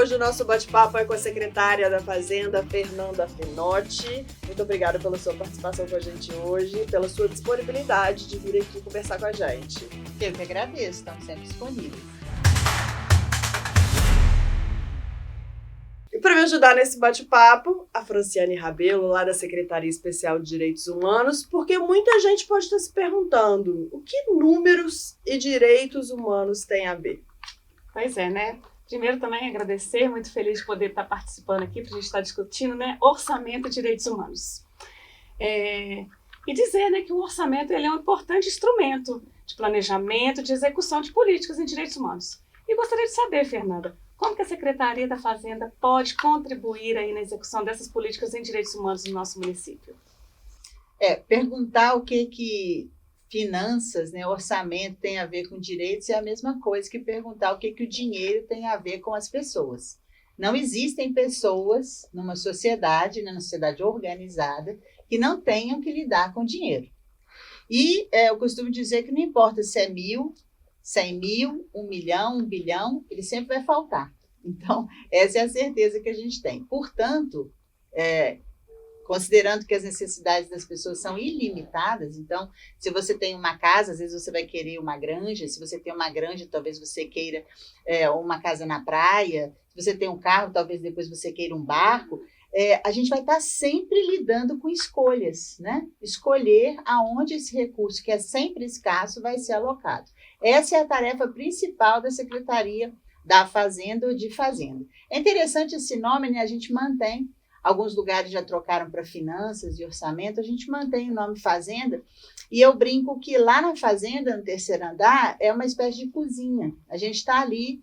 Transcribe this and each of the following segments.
hoje o nosso bate-papo é com a secretária da Fazenda, Fernanda Finotti. Muito obrigada pela sua participação com a gente hoje, pela sua disponibilidade de vir aqui conversar com a gente. Eu que agradeço, estamos sempre disponíveis. E para me ajudar nesse bate-papo, a Franciane Rabelo, lá da Secretaria Especial de Direitos Humanos, porque muita gente pode estar se perguntando o que números e direitos humanos têm a ver. Pois é, né? Primeiro também agradecer, muito feliz de poder estar participando aqui para a gente estar discutindo, né, orçamento e direitos humanos. E dizer, né, que o orçamento ele é um importante instrumento de planejamento, de execução de políticas em direitos humanos. E gostaria de saber, Fernanda, como que a Secretaria da Fazenda pode contribuir aí na execução dessas políticas em direitos humanos no nosso município? Perguntar o que finanças, né, orçamento tem a ver com direitos é a mesma coisa que perguntar o que o dinheiro tem a ver com as pessoas. Não existem pessoas numa sociedade, né, numa sociedade organizada, que não tenham que lidar com dinheiro. E eu costumo dizer que não importa se é 1.000, 100.000, 1 milhão, 1 bilhão, ele sempre vai faltar. Então, essa é a certeza que a gente tem. Portanto, considerando que as necessidades das pessoas são ilimitadas, então, se você tem uma casa, às vezes você vai querer uma granja, se você tem uma granja, talvez você queira uma casa na praia, se você tem um carro, talvez depois você queira um barco, a gente vai estar sempre lidando com escolhas, né? Escolher aonde esse recurso, que é sempre escasso, vai ser alocado. Essa é a tarefa principal da Secretaria da Fazenda ou de Fazenda. É interessante esse nome, né? A gente mantém. Alguns lugares já trocaram para finanças e orçamento, a gente mantém o nome Fazenda, e eu brinco que lá na Fazenda, no terceiro andar, é uma espécie de cozinha. A gente está ali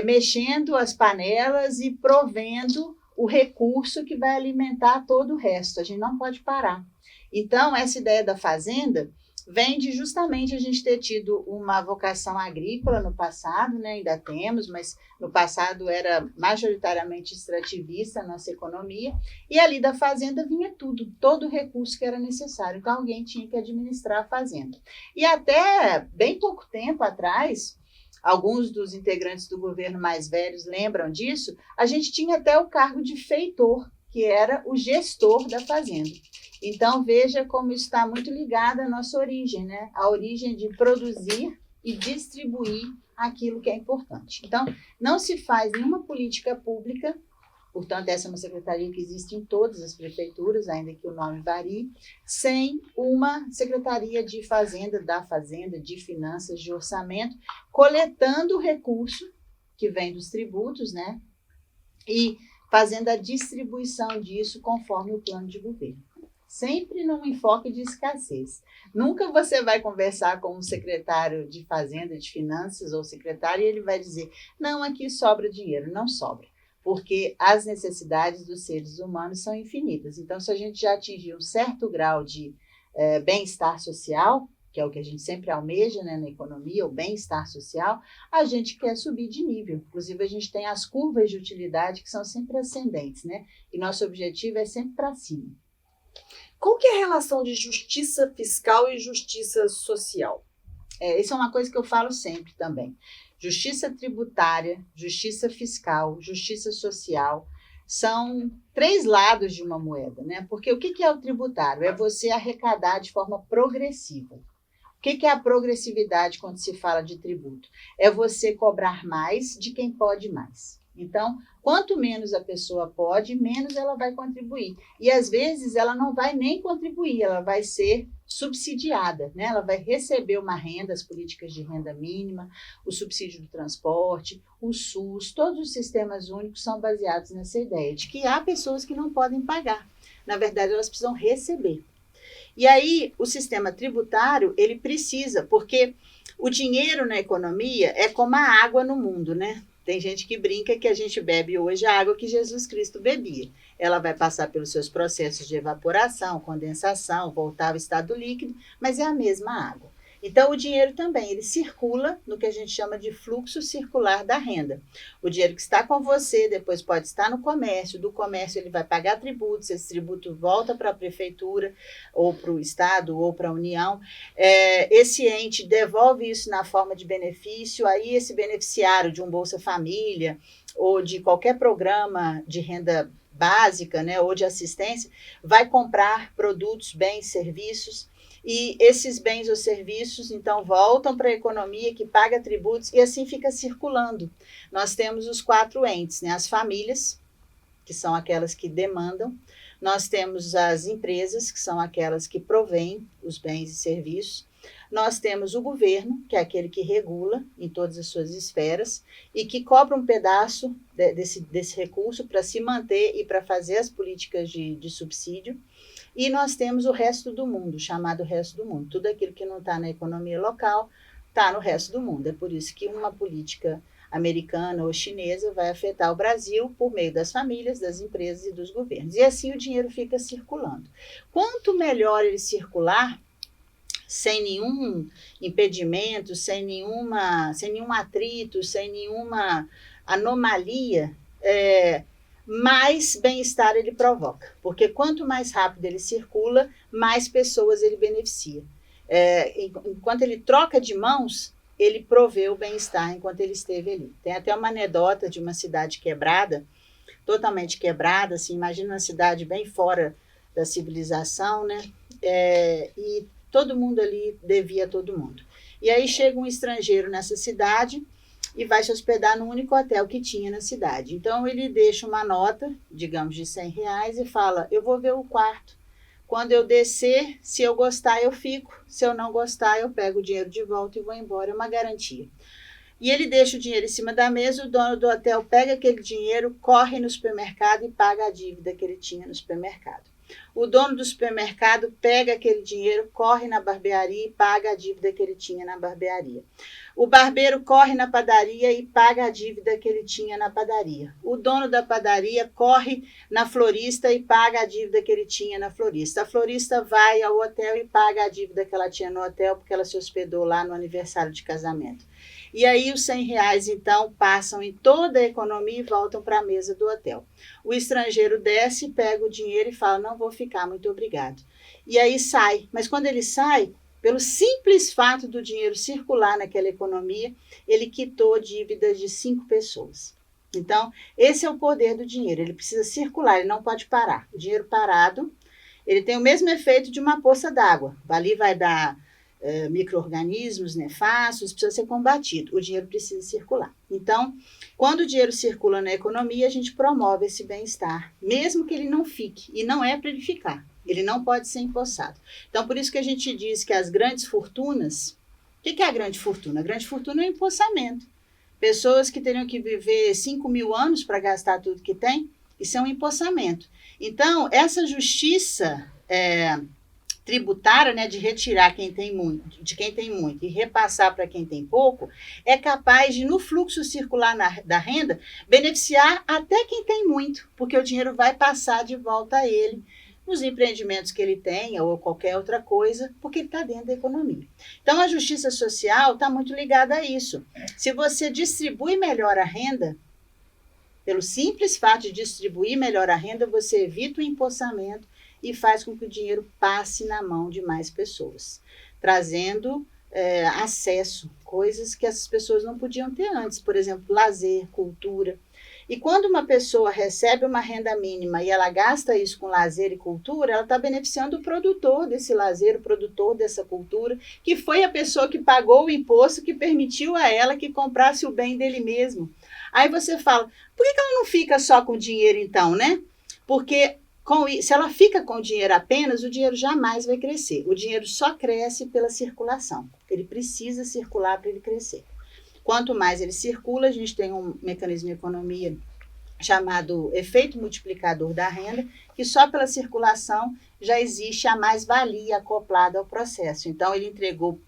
mexendo as panelas e provendo o recurso que vai alimentar todo o resto, a gente não pode parar. Então, essa ideia da Fazenda vem de justamente a gente ter tido uma vocação agrícola no passado, né? Ainda temos, mas no passado era majoritariamente extrativista a nossa economia, e ali da fazenda vinha tudo, todo o recurso que era necessário, então alguém tinha que administrar a fazenda. E até bem pouco tempo atrás, alguns dos integrantes do governo mais velhos lembram disso, a gente tinha até o cargo de feitor, que era o gestor da fazenda. Então, veja como isso está muito ligado à nossa origem, né? A origem de produzir e distribuir aquilo que é importante. Então, não se faz nenhuma política pública, portanto, essa é uma secretaria que existe em todas as prefeituras, ainda que o nome varie, sem uma secretaria de fazenda, da fazenda, de finanças, de orçamento, coletando o recurso que vem dos tributos, né? E fazendo a distribuição disso conforme o plano de governo. Sempre num enfoque de escassez. Nunca você vai conversar com um secretário de Fazenda, de Finanças ou secretário e ele vai dizer, não, aqui sobra dinheiro. Não sobra, porque as necessidades dos seres humanos são infinitas. Então, se a gente já atingir um certo grau de bem-estar social, que é o que a gente sempre almeja, né, na economia, o bem-estar social, a gente quer subir de nível. Inclusive, a gente tem as curvas de utilidade que são sempre ascendentes, né? E nosso objetivo é sempre para cima. Qual que é a relação de justiça fiscal e justiça social? Isso é uma coisa que eu falo sempre também. Justiça tributária, justiça fiscal, justiça social são 3 lados de uma moeda, né? Porque o que é o tributário? É você arrecadar de forma progressiva. O que é a progressividade quando se fala de tributo? É você cobrar mais de quem pode mais. Então, quanto menos a pessoa pode, menos ela vai contribuir. E, às vezes, ela não vai nem contribuir, ela vai ser subsidiada, né? Ela vai receber uma renda, as políticas de renda mínima, o subsídio do transporte, o SUS, todos os sistemas únicos são baseados nessa ideia de que há pessoas que não podem pagar. Na verdade, elas precisam receber. E aí, o sistema tributário, ele precisa, porque o dinheiro na economia é como a água no mundo, né? Tem gente que brinca que a gente bebe hoje a água que Jesus Cristo bebia. Ela vai passar pelos seus processos de evaporação, condensação, voltar ao estado líquido, mas é a mesma água. Então, o dinheiro também, ele circula no que a gente chama de fluxo circular da renda. O dinheiro que está com você, depois pode estar no comércio, do comércio ele vai pagar tributos, esse tributo volta para a prefeitura, ou para o estado, ou para a União. Esse ente devolve isso na forma de benefício, aí esse beneficiário de um Bolsa Família, ou de qualquer programa de renda básica, né, ou de assistência, vai comprar produtos, bens, serviços, e esses bens ou serviços, então, voltam para a economia que paga tributos e assim fica circulando. Nós temos os 4 entes, né, as famílias, que são aquelas que demandam, nós temos as empresas, que são aquelas que provêm os bens e serviços, nós temos o governo, que é aquele que regula em todas as suas esferas e que cobra um pedaço desse recurso para se manter e para fazer as políticas de subsídio. E nós temos o resto do mundo, chamado resto do mundo. Tudo aquilo que não está na economia local está no resto do mundo. É por isso que uma política americana ou chinesa vai afetar o Brasil por meio das famílias, das empresas e dos governos. E assim o dinheiro fica circulando. Quanto melhor ele circular, sem nenhum impedimento, sem nenhum atrito, sem nenhuma anomalia, mais bem-estar ele provoca. Porque quanto mais rápido ele circula, mais pessoas ele beneficia. Enquanto ele troca de mãos, ele provê o bem-estar enquanto ele esteve ali. Tem até uma anedota de uma cidade quebrada, totalmente quebrada, assim, imagina uma cidade bem fora da civilização, né? E todo mundo ali devia a todo mundo. E aí chega um estrangeiro nessa cidade e vai se hospedar no único hotel que tinha na cidade. Então, ele deixa uma nota, digamos, de R$100 e fala, eu vou ver o quarto. Quando eu descer, se eu gostar, eu fico. Se eu não gostar, eu pego o dinheiro de volta e vou embora. É uma garantia. E ele deixa o dinheiro em cima da mesa, o dono do hotel pega aquele dinheiro, corre no supermercado e paga a dívida que ele tinha no supermercado. O dono do supermercado pega aquele dinheiro, corre na barbearia e paga a dívida que ele tinha na barbearia. O barbeiro corre na padaria e paga a dívida que ele tinha na padaria. O dono da padaria corre na florista e paga a dívida que ele tinha na florista. A florista vai ao hotel e paga a dívida que ela tinha no hotel porque ela se hospedou lá no aniversário de casamento. E aí os R$100, então, passam em toda a economia e voltam para a mesa do hotel. O estrangeiro desce, pega o dinheiro e fala, não vou ficar, muito obrigado. E aí sai. Mas quando ele sai, pelo simples fato do dinheiro circular naquela economia, ele quitou dívidas de 5 pessoas. Então, esse é o poder do dinheiro. Ele precisa circular, ele não pode parar. O dinheiro parado, ele tem o mesmo efeito de uma poça d'água. Ali vai dar micro-organismos nefastos, precisa ser combatido. O dinheiro precisa circular. Então, quando o dinheiro circula na economia, a gente promove esse bem-estar, mesmo que ele não fique. E não é para ele ficar. Ele não pode ser empossado. Então, por isso que a gente diz que as grandes fortunas... O que é a grande fortuna? A grande fortuna é o empossamento. Pessoas que teriam que viver 5.000 anos para gastar tudo que tem, isso é um empossamento. Então, essa justiça tributária, né, de retirar de quem tem muito e repassar para quem tem pouco, é capaz de, no fluxo circular da renda, beneficiar até quem tem muito, porque o dinheiro vai passar de volta a ele, nos empreendimentos que ele tenha ou qualquer outra coisa, porque ele está dentro da economia. Então, a justiça social está muito ligada a isso. Se você distribui melhor a renda, pelo simples fato de distribuir melhor a renda, você evita o empossamento e faz com que o dinheiro passe na mão de mais pessoas, trazendo acesso, coisas que essas pessoas não podiam ter antes, por exemplo, lazer, cultura. E quando uma pessoa recebe uma renda mínima e ela gasta isso com lazer e cultura, ela está beneficiando o produtor desse lazer, o produtor dessa cultura, que foi a pessoa que pagou o imposto, que permitiu a ela que comprasse o bem dele mesmo. Aí você fala, por que ela não fica só com o dinheiro então, né? Porque se ela fica com o dinheiro apenas, o dinheiro jamais vai crescer. O dinheiro só cresce pela circulação. Ele precisa circular para ele crescer. Quanto mais ele circula, a gente tem um mecanismo de economia chamado efeito multiplicador da renda, que só pela circulação já existe a mais-valia acoplada ao processo. Então, ele entregou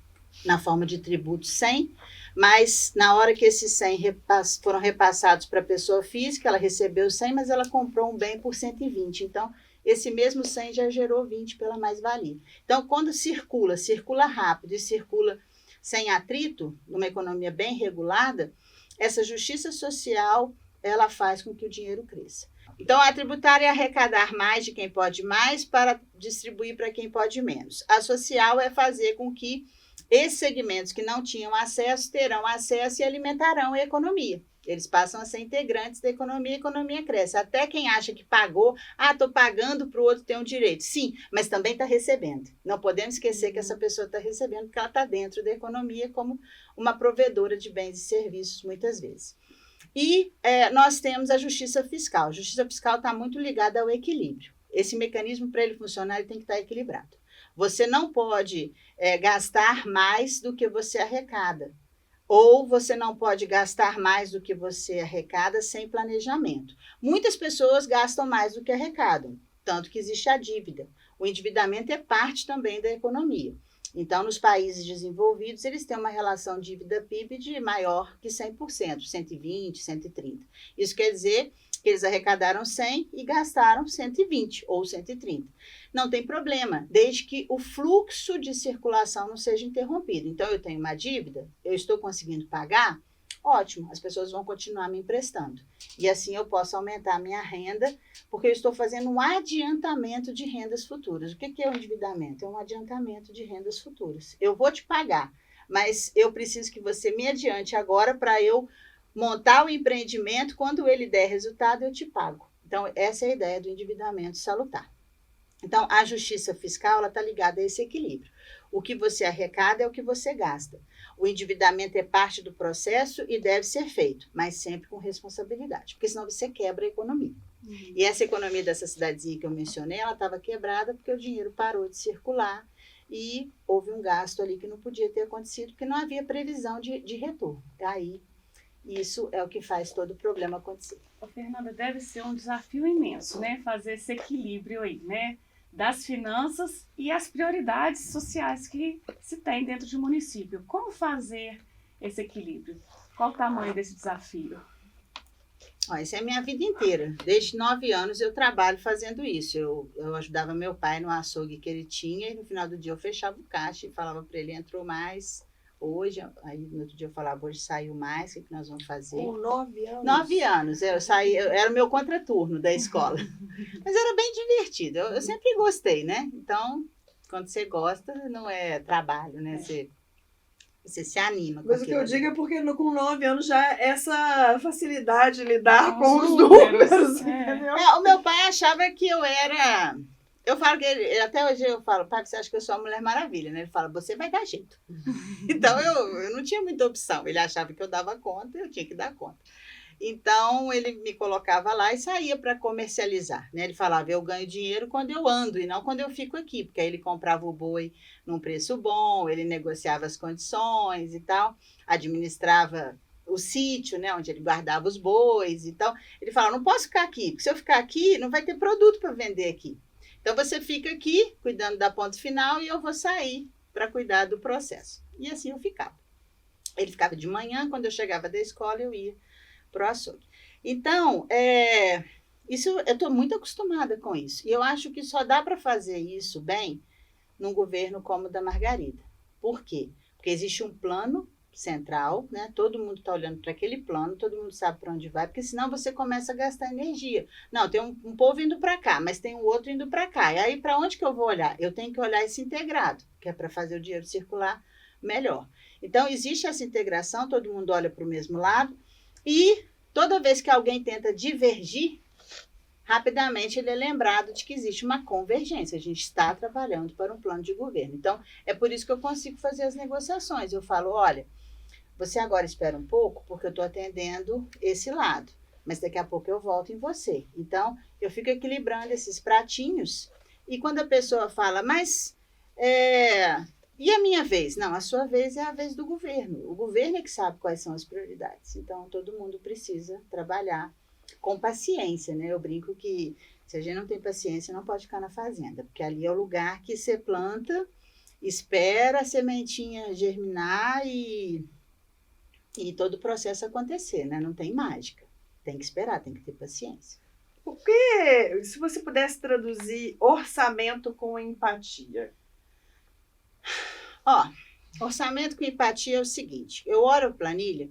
na forma de tributo 100, mas na hora que esses 100 foram repassados para a pessoa física, ela recebeu 100, mas ela comprou um bem por 120. Então, esse mesmo 100 já gerou 20 pela mais-valia. Então, quando circula rápido e circula sem atrito, numa economia bem regulada, essa justiça social, ela faz com que o dinheiro cresça. Então, a tributária é arrecadar mais de quem pode mais para distribuir para quem pode menos. A social é fazer com que esses segmentos que não tinham acesso terão acesso e alimentarão a economia. Eles passam a ser integrantes da economia e a economia cresce. Até quem acha que pagou, estou pagando para o outro ter um direito. Sim, mas também está recebendo. Não podemos esquecer que essa pessoa está recebendo porque ela está dentro da economia como uma provedora de bens e serviços, muitas vezes. E nós temos a justiça fiscal. A justiça fiscal está muito ligada ao equilíbrio. Esse mecanismo, para ele funcionar, ele tem que estar equilibrado. Você não pode gastar mais do que você arrecada. Ou você não pode gastar mais do que você arrecada sem planejamento. Muitas pessoas gastam mais do que arrecadam, tanto que existe a dívida. O endividamento é parte também da economia. Então, nos países desenvolvidos, eles têm uma relação dívida-PIB de maior que 100%, 120%, 130%. Isso quer dizer que eles arrecadaram 100 e gastaram 120 ou 130. Não tem problema, desde que o fluxo de circulação não seja interrompido. Então, eu tenho uma dívida, eu estou conseguindo pagar, ótimo, as pessoas vão continuar me emprestando. E assim eu posso aumentar a minha renda, porque eu estou fazendo um adiantamento de rendas futuras. O que é o endividamento? É um adiantamento de rendas futuras. Eu vou te pagar, mas eu preciso que você me adiante agora para eu montar o empreendimento, quando ele der resultado, eu te pago. Então, essa é a ideia do endividamento salutar. Então, a justiça fiscal está ligada a esse equilíbrio. O que você arrecada é o que você gasta. O endividamento é parte do processo e deve ser feito, mas sempre com responsabilidade, porque senão você quebra a economia. E essa economia dessa cidadezinha que eu mencionei, ela estava quebrada porque o dinheiro parou de circular e houve um gasto ali que não podia ter acontecido, porque não havia previsão de retorno. Aí, isso é o que faz todo o problema acontecer. Fernanda, deve ser um desafio imenso, né? Fazer esse equilíbrio aí, né? Das finanças e as prioridades sociais que se tem dentro de um município. Como fazer esse equilíbrio? Qual o tamanho desse desafio? Isso é a minha vida inteira. Desde 9 anos eu trabalho fazendo isso. Eu ajudava meu pai no açougue que ele tinha e no final do dia eu fechava o caixa e falava para ele, entrou mais hoje. Aí no outro dia eu falava, hoje saiu mais, o que nós vamos fazer? Com 9 anos? 9 anos. Eu era o meu contraturno da escola. Mas era bem divertido. Eu sempre gostei, né? Então, quando você gosta, não é trabalho, né? Você se anima. Mas o que eu digo é porque com 9 anos já essa facilidade de lidar com os números. Entendeu? O meu pai achava que eu era... Eu falo que até hoje eu falo, pai, você acha que eu sou a Mulher Maravilha, né? Ele fala, você vai dar jeito. Então, eu não tinha muita opção. Ele achava que eu dava conta, eu tinha que dar conta. Então, ele me colocava lá e saía para comercializar, né? Ele falava, eu ganho dinheiro quando eu ando e não quando eu fico aqui, porque aí ele comprava o boi num preço bom, ele negociava as condições e tal, administrava o sítio, né, onde ele guardava os bois e tal. Ele falava, não posso ficar aqui, porque se eu ficar aqui, não vai ter produto para vender aqui. Então, você fica aqui, cuidando da ponta final, e eu vou sair para cuidar do processo. E assim eu ficava. Ele ficava de manhã, quando eu chegava da escola, eu ia para o açougue. Então, isso, eu estou muito acostumada com isso. E eu acho que só dá para fazer isso bem num governo como o da Margarida. Por quê? Porque existe um plano central, né? Todo mundo está olhando para aquele plano, todo mundo sabe para onde vai, porque senão você começa a gastar energia. Não, tem um povo indo para cá, mas tem um outro indo para cá. E aí, para onde que eu vou olhar? Eu tenho que olhar esse integrado, que é para fazer o dinheiro circular melhor. Então, existe essa integração, todo mundo olha para o mesmo lado, e toda vez que alguém tenta divergir, rapidamente ele é lembrado de que existe uma convergência. A gente está trabalhando para um plano de governo. Então, é por isso que eu consigo fazer as negociações. Eu falo, olha, você agora espera um pouco, porque eu estou atendendo esse lado, mas daqui a pouco eu volto em você. Então, eu fico equilibrando esses pratinhos, e quando a pessoa fala, mas e a minha vez? Não, a sua vez é a vez do governo. O governo é que sabe quais são as prioridades. Então, todo mundo precisa trabalhar com paciência, né? Eu brinco que se a gente não tem paciência, não pode ficar na fazenda, porque ali é o lugar que você planta, espera a sementinha germinar e todo o processo acontecer, né? Não tem mágica. Tem que esperar, tem que ter paciência. Porque se você pudesse traduzir orçamento com empatia? Ó, orçamento com empatia é o seguinte, eu olho a planilha,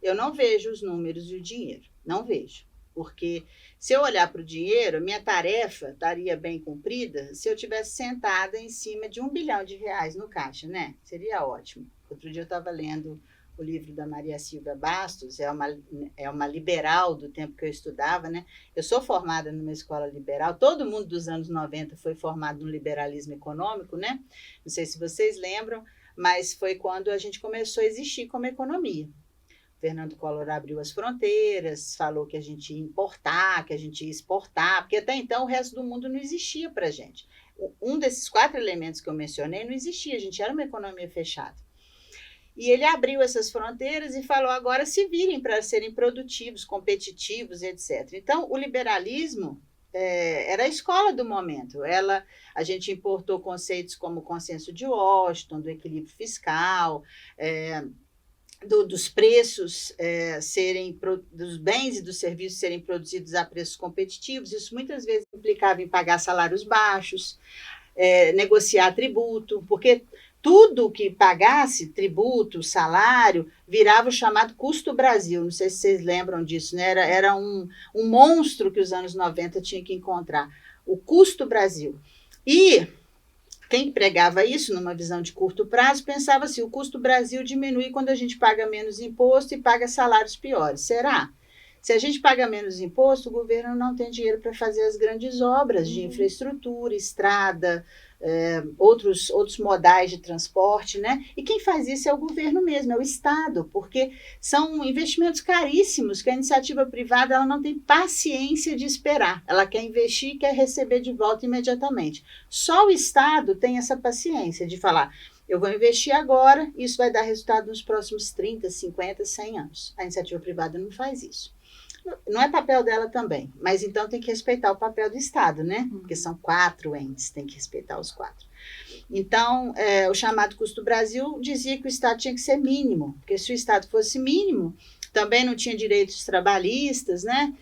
eu não vejo os números e o dinheiro, não vejo. Porque se eu olhar para o dinheiro, minha tarefa estaria bem cumprida se eu tivesse sentada em cima de R$ 1 bilhão no caixa, né? Seria ótimo. Outro dia eu estava lendo o livro da Maria Silvia Bastos, é uma liberal do tempo que eu estudava, né? Eu sou formada numa escola liberal, todo mundo dos anos 90 foi formado no liberalismo econômico, né? Não sei se vocês lembram, mas foi quando a gente começou a existir como economia. Fernando Collor abriu as fronteiras, falou que a gente ia importar, que a gente ia exportar, porque até então o resto do mundo não existia para a gente. Um desses 4 elementos que eu mencionei não existia, a gente era uma economia fechada. E ele abriu essas fronteiras e falou, agora se virem para serem produtivos, competitivos, etc. Então, o liberalismo era a escola do momento. A gente importou conceitos como o consenso de Washington, do equilíbrio fiscal, dos preços dos bens e dos serviços serem produzidos a preços competitivos. Isso muitas vezes implicava em pagar salários baixos, negociar tributo, porque tudo que pagasse tributo, salário, virava o chamado custo Brasil. Não sei se vocês lembram disso, né? Era um monstro que os anos 90 tinha que encontrar, o custo Brasil. E quem pregava isso numa visão de curto prazo pensava assim, o custo Brasil diminui quando a gente paga menos imposto e paga salários piores. Será? Se a gente paga menos imposto, o governo não tem dinheiro para fazer as grandes obras de infraestrutura, estrada, outros modais de transporte, né? E quem faz isso é o governo mesmo, é o Estado, porque são investimentos caríssimos que a iniciativa privada ela não tem paciência de esperar. Ela quer investir e quer receber de volta imediatamente. Só o Estado tem essa paciência de falar, eu vou investir agora, isso vai dar resultado nos próximos 30, 50, 100 anos. A iniciativa privada não faz isso. Não é papel dela também, mas então tem que respeitar o papel do Estado, né? Porque são 4 entes, tem que respeitar os 4. Então, o chamado custo Brasil dizia que o Estado tinha que ser mínimo, porque se o Estado fosse mínimo, também não tinha direitos trabalhistas, né?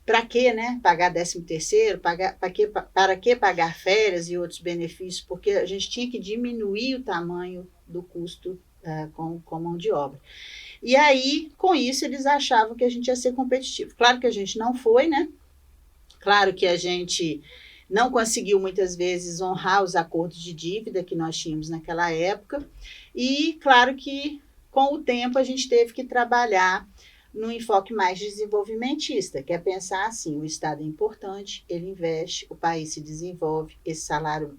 Para que, né? Pagar 13º, para que pagar férias e outros benefícios? Porque a gente tinha que diminuir o tamanho do custo com mão de obra. E aí, com isso, eles achavam que a gente ia ser competitivo. Claro que a gente não foi, né? Claro que a gente não conseguiu, muitas vezes, honrar os acordos de dívida que nós tínhamos naquela época. E, claro que, com o tempo, a gente teve que trabalhar num enfoque mais desenvolvimentista, que é pensar assim, o Estado é importante, ele investe, o país se desenvolve, esse salário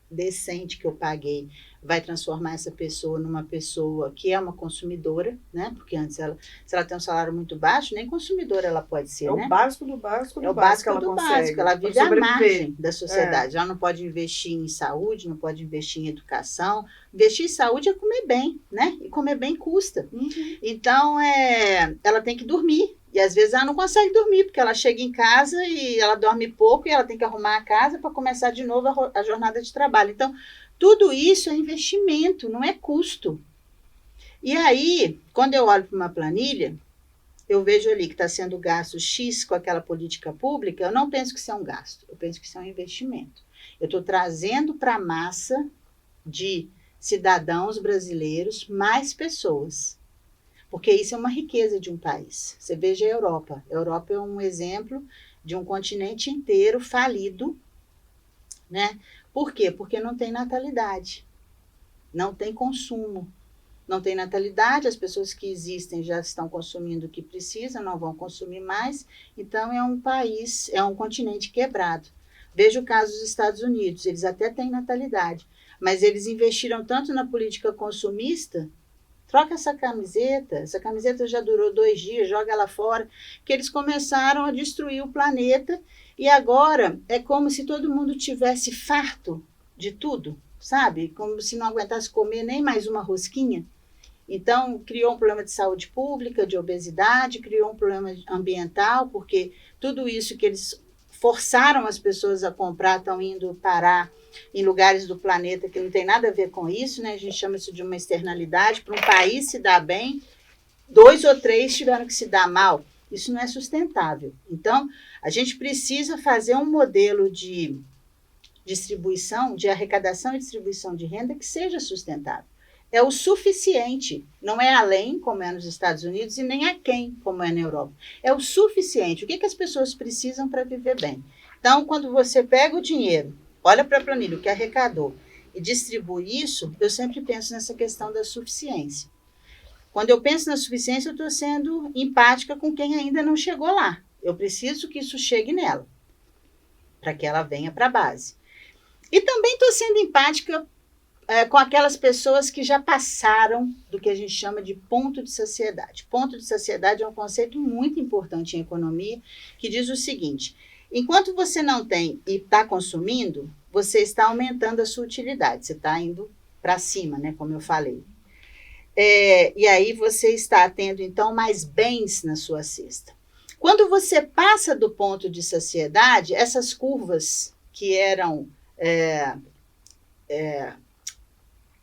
decente que eu paguei vai transformar essa pessoa numa pessoa que é uma consumidora, né? Porque antes, se ela tem um salário muito baixo, nem consumidora ela pode ser, né? É o básico do básico do básico. É o básico do básico. Ela vive à margem da sociedade. Ela não pode investir em saúde, não pode investir em educação. Investir em saúde é comer bem, né? E comer bem custa. Então, ela tem que dormir. E às vezes ela não consegue dormir, porque ela chega em casa e ela dorme pouco e ela tem que arrumar a casa para começar de novo a jornada de trabalho. Então, tudo isso é investimento, não é custo. E aí, quando eu olho para uma planilha, eu vejo ali que está sendo gasto X com aquela política pública, eu não penso que isso é um gasto, eu penso que isso é um investimento. Eu estou trazendo para a massa de cidadãos brasileiros mais pessoas. Porque isso é uma riqueza de um país. Você veja a Europa. A Europa é um exemplo de um continente inteiro falido, né? Por quê? Porque não tem natalidade, não tem consumo, não tem natalidade, as pessoas que existem já estão consumindo o que precisam, não vão consumir mais, então é um país, é um continente quebrado. Veja o caso dos Estados Unidos, eles até têm natalidade, mas eles investiram tanto na política consumista. Troca essa camiseta já durou 2 dias, joga ela fora, que eles começaram a destruir o planeta e agora é como se todo mundo tivesse farto de tudo, sabe? Como se não aguentasse comer nem mais uma rosquinha. Então, criou um problema de saúde pública, de obesidade, criou um problema ambiental, porque tudo isso que eles forçaram as pessoas a comprar estão indo parar em lugares do planeta que não tem nada a ver com isso, né? A gente chama isso de uma externalidade. Para um país se dar bem, 2 ou 3 tiveram que se dar mal. Isso não é sustentável. Então, a gente precisa fazer um modelo de distribuição, de arrecadação e distribuição de renda que seja sustentável. É o suficiente, não é além, como é nos Estados Unidos, e nem aquém, como é na Europa. É o suficiente. O que as pessoas precisam para viver bem? Então, quando você pega o dinheiro, olha para a planilha, o que arrecadou, e distribui isso, eu sempre penso nessa questão da suficiência. Quando eu penso na suficiência, eu estou sendo empática com quem ainda não chegou lá. Eu preciso que isso chegue nela, para que ela venha para a base. E também estou sendo empática com aquelas pessoas que já passaram do que a gente chama de ponto de saciedade. Ponto de saciedade é um conceito muito importante em economia, que diz o seguinte: enquanto você não tem e está consumindo, você está aumentando a sua utilidade, você está indo para cima, né, como eu falei. E aí você está tendo, então, mais bens na sua cesta. Quando você passa do ponto de saciedade, essas curvas que eram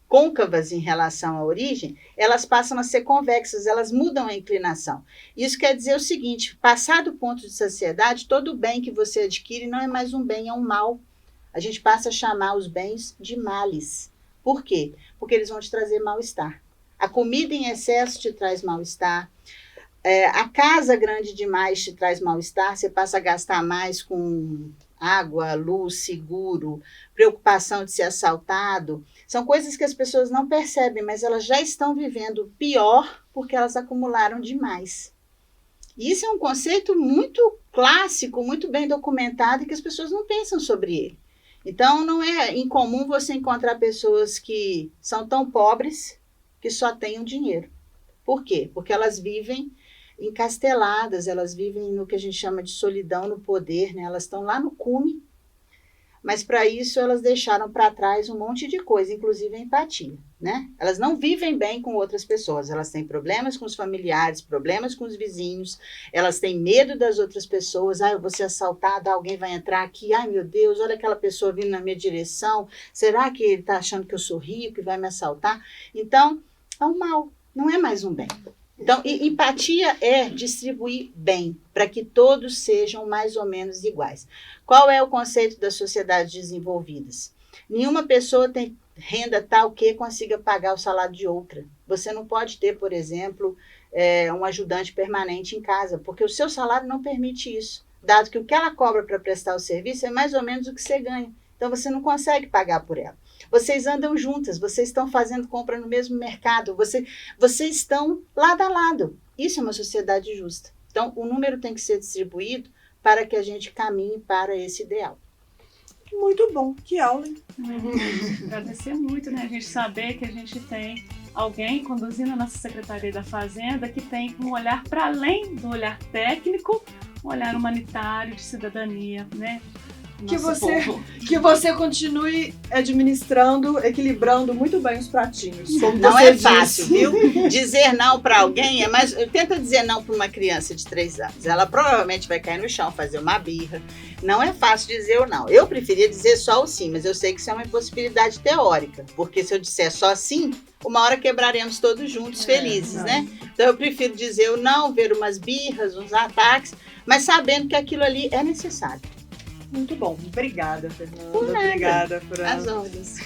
côncavas em relação à origem, elas passam a ser convexas, elas mudam a inclinação. Isso quer dizer o seguinte: passar do ponto de saciedade, todo bem que você adquire não é mais um bem, é um mal. A gente passa a chamar os bens de males. Por quê? Porque eles vão te trazer mal-estar. A comida em excesso te traz mal-estar. A casa grande demais te traz mal-estar. Você passa a gastar mais com água, luz, seguro, preocupação de ser assaltado. São coisas que as pessoas não percebem, mas elas já estão vivendo pior porque elas acumularam demais. E isso é um conceito muito clássico, muito bem documentado e que as pessoas não pensam sobre ele. Então, não é incomum você encontrar pessoas que são tão pobres que só têm o dinheiro. Por quê? Porque elas vivem encasteladas, elas vivem no que a gente chama de solidão no poder, né? Elas estão lá no cume, mas para isso elas deixaram para trás um monte de coisa, inclusive a empatia, né? Elas não vivem bem com outras pessoas, elas têm problemas com os familiares, problemas com os vizinhos, elas têm medo das outras pessoas. Eu vou ser assaltada, alguém vai entrar aqui, ai meu Deus, olha aquela pessoa vindo na minha direção, será que ele está achando que eu sou rico e vai me assaltar? Então, é um mal, não é mais um bem. Então, empatia é distribuir bem, para que todos sejam mais ou menos iguais. Qual é o conceito das sociedades desenvolvidas? Nenhuma pessoa tem renda tal que consiga pagar o salário de outra. Você não pode ter, por exemplo, um ajudante permanente em casa, porque o seu salário não permite isso, dado que o que ela cobra para prestar o serviço é mais ou menos o que você ganha. Então, você não consegue pagar por ela. Vocês andam juntas, vocês estão fazendo compra no mesmo mercado, vocês estão lado a lado. Isso é uma sociedade justa. Então, o número tem que ser distribuído para que a gente caminhe para esse ideal. Muito bom, que aula, hein? Agradecer muito, né? A gente saber que a gente tem alguém conduzindo a nossa Secretaria da Fazenda que tem um olhar para além do olhar técnico, um olhar humanitário, de cidadania, né? Que você continue administrando, equilibrando muito bem os pratinhos. Não é fácil, viu? Dizer não para alguém é mais. Tenta dizer não para uma criança de 3 anos. Ela provavelmente vai cair no chão, fazer uma birra. Não é fácil dizer o não. Eu preferia dizer só o sim, mas eu sei que isso é uma impossibilidade teórica. Porque se eu disser só sim, uma hora quebraremos todos juntos felizes, né? Então eu prefiro dizer o não, ver umas birras, uns ataques, mas sabendo que aquilo ali é necessário. Muito bom. Obrigada, Fernanda. Por nada. Obrigada, Fran. As ordens.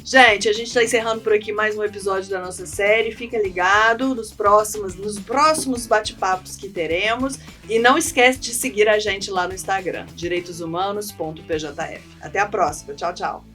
Gente, a gente está encerrando por aqui mais um episódio da nossa série. Fica ligado nos próximos bate-papos que teremos. E não esquece de seguir a gente lá no Instagram, direitoshumanos.pjf. Até a próxima. Tchau, tchau.